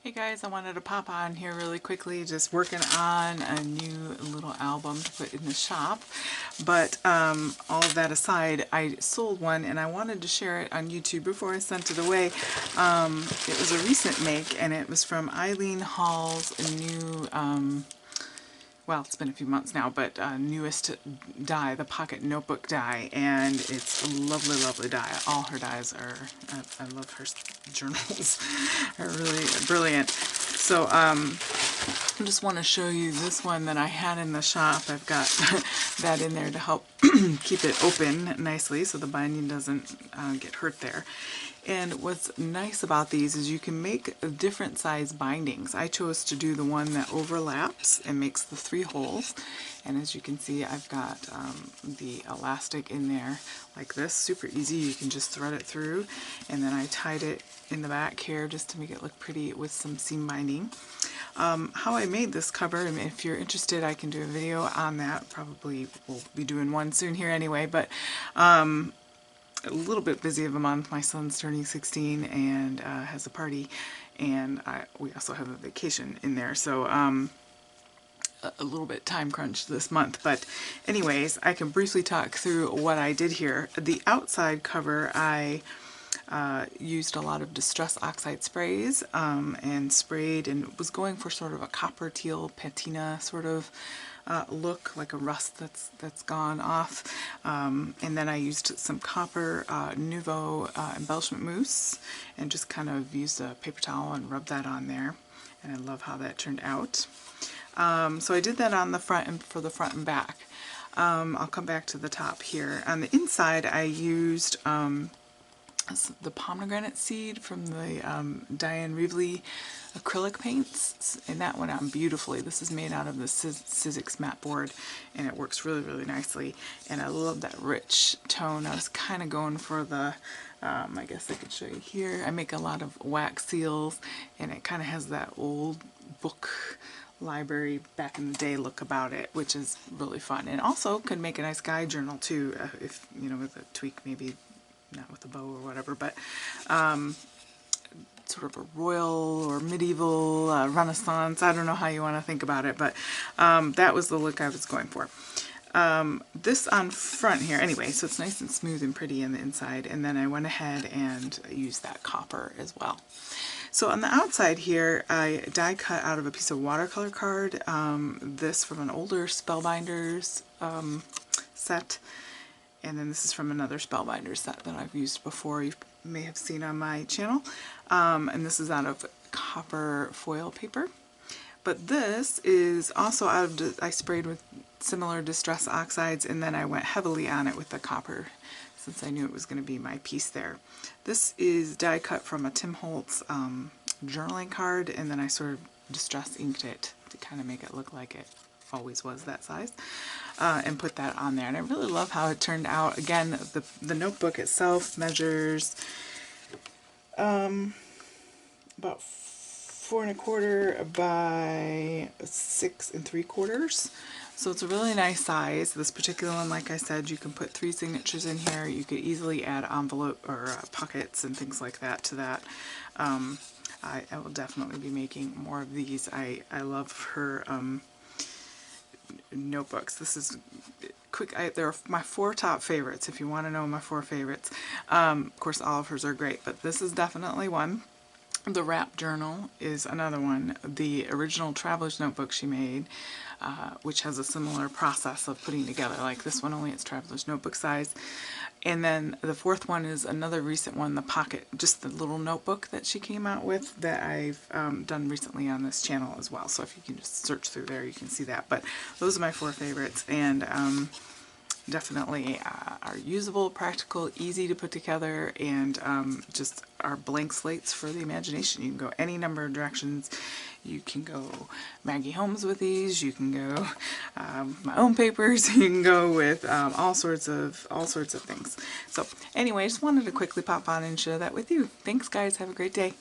Hey guys, I wanted to pop on here really quickly, just working on a new little album to put in the shop. But all of that aside, I sold one and I wanted to share it on YouTube before I sent it away. It was a recent make and it was from Eileen Hall's new, well, it's been a few months now, but newest die, the Pocket Notebook die, and it's a lovely, lovely die. All her dies are, I love her journals, are really brilliant. So I just want to show you this one that I had in the shop. I've got that in there to help keep it open nicely so the binding doesn't get hurt there. And what's nice about these is you can make different size bindings. I chose to do the one that overlaps and makes the 3 holes. And as you can see, I've got the elastic in there like this, super easy. You can just thread it through. And then I tied it in the back here just to make it look pretty with some seam binding. How I made this cover, and if you're interested, I can do a video on that. Probably we'll be doing one soon here anyway, but a little bit busy of a month. My son's turning 16 and has a party, and we also have a vacation in there, so a little bit time crunch this month. But anyways, I can briefly talk through what I did here. The outside cover, I used a lot of Distress Oxide sprays and sprayed, and was going for sort of a copper teal patina sort of look, like a rust that's gone off. And then I used some copper Nuvo embellishment mousse and just kind of used a paper towel and rubbed that on there. And I love how that turned out. So I did that on the front and for the front and back. I'll come back to the top here. On the inside I used the pomegranate seed from the Diane Reevely acrylic paints, and that went on beautifully. This is made out of the Sizzix matte board, and it works really, really nicely. And I love that rich tone. I was kind of going for the, I guess I could show you here. I make a lot of wax seals, and it kind of has that old book library back in the day look about it, which is really fun. And also could make a nice guide journal too, if, you know, with a tweak, maybe not with a bow or whatever, but sort of a royal or medieval, Renaissance, I don't know how you want to think about it, but that was the look I was going for. This on front here, anyway, so it's nice and smooth and pretty in the inside, and then I went ahead and used that copper as well. So on the outside here, I die cut out of a piece of watercolor card, this from an older Spellbinders set. And then this is from another Spellbinder set that I've used before, you may have seen on my channel. And this is out of copper foil paper. But this is also out of, I sprayed with similar Distress Oxides, and then I went heavily on it with the copper since I knew it was going to be my piece there. This is die cut from a Tim Holtz journaling card, and then I sort of Distress inked it to kind of make it look like it always was that size, and put that on there. And I really love how it turned out. Again, the notebook itself measures about 4 1/4 by 6 3/4. So it's a really nice size. This particular one, like I said, you can put 3 signatures in here. You could easily add envelope or pockets and things like that to that. I will definitely be making more of these. I love her notebooks. This is quick. They're my 4 top favorites, if you want to know my 4 favorites. Of course, all of hers are great, but this is definitely one. The wrap journal is another one. The original traveler's notebook she made, which has a similar process of putting together like this one, only it's traveler's notebook size. And then the 4th one is another recent one, the pocket, just the little notebook that she came out with that I've done recently on this channel as well. So if you can just search through there, you can see that. But those are my 4 favorites, and definitely are usable, practical, easy to put together, and just are blank slates for the imagination. You can go any number of directions. You can go Maggie Holmes with these. You can go my own papers. You can go with all sorts of things. So anyway, I just wanted to quickly pop on and share that with you. Thanks, guys. Have a great day.